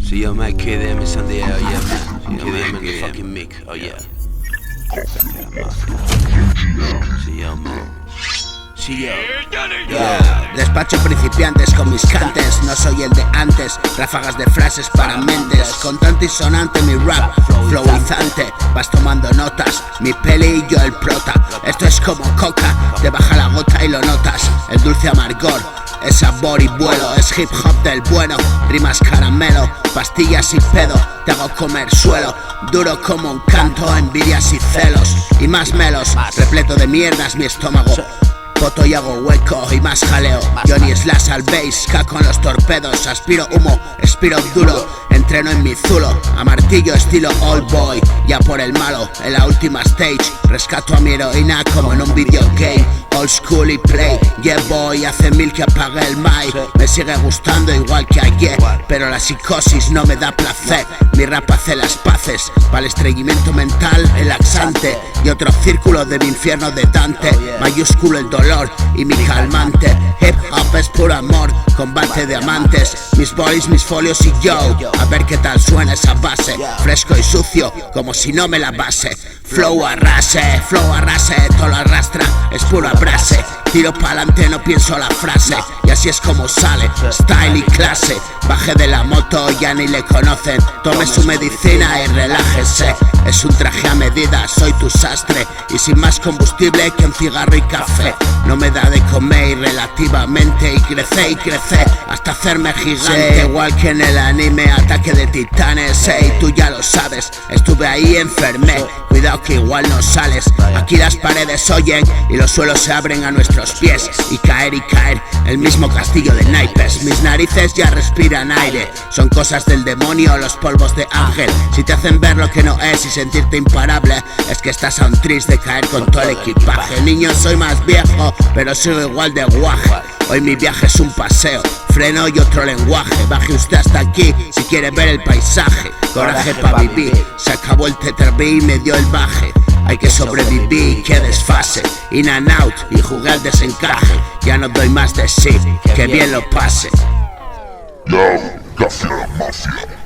So yo, man, KDM is on the air, yeah, man. KDM in the fucking mic, oh yeah. So yo, man. Sí, yo. Despacho principiantes con mis cantes, no soy el de antes. Ráfagas de frases para mentes, contante y sonante mi rap, flowizante. Vas tomando notas, mi peli y yo el prota. Esto es como coca, te baja la gota y lo notas. El dulce amargor, es sabor y vuelo, es hip hop del bueno. Rimas caramelo, pastillas y pedo, te hago comer suelo. Duro como un canto, envidias y celos. Y más melos, repleto de mierdas mi estómago. Poto y hago hueco y más jaleo. Johnny Slash al bass, caco en los torpedos. Aspiro humo, expiro duro. Entreno en mi zulo, a martillo estilo old boy. Ya por el malo, en la última stage. Rescato a mi heroína como en un videogame. Old school y play, yeah boy. Hace mil que apagué el mic. Me sigue gustando igual que ayer, pero la psicosis no me da placer. Mi rap hace las paces, para el estreñimiento mental el laxante. Y otro círculo de mi infierno de Dante. Mayúsculo el dolor y mi calmante. Hip hop es puro amor, combate de amantes. Mis boys, mis folios y yo, a ver qué tal suena esa base. Fresco y sucio, como si no me la base. Flow arrase, todo lo arrastra, es puro abrase. Tiro pa'lante, no pienso la frase, y así es como sale, style y clase. Bajé de la moto, ya ni le conocen. Tome su medicina y relájese. Es un traje a medida, soy tu sastre. Y sin más combustible que un cigarro y café. No me da de comer relativamente. Y crece hasta hacerme gigante. Igual que en el anime Ataque de Titanes. Tú ya lo sabes, estuve ahí, enfermé. Cuidado que igual no sales. Aquí las paredes oyen y los suelos se abren a nuestros pies. Y caer, el mismo castillo de naipes. Mis narices ya respiran aire. Son cosas del demonio, los polvos de ángel. Si te hacen ver lo que no es y sentirte imparable, es que estás a un tris de caer con todo el equipaje. Niño, soy más viejo, pero sigo igual de guaje. Hoy mi viaje es un paseo, freno y otro lenguaje. Baje usted hasta aquí si quiere ver el paisaje. Coraje pa' vivir, se acabó el tetrabi y me dio el baje. Hay que sobrevivir, que desfase. In and out y jugar al desencaje. Ya no doy más de sí, que bien lo pase. Yo, casi la mafia.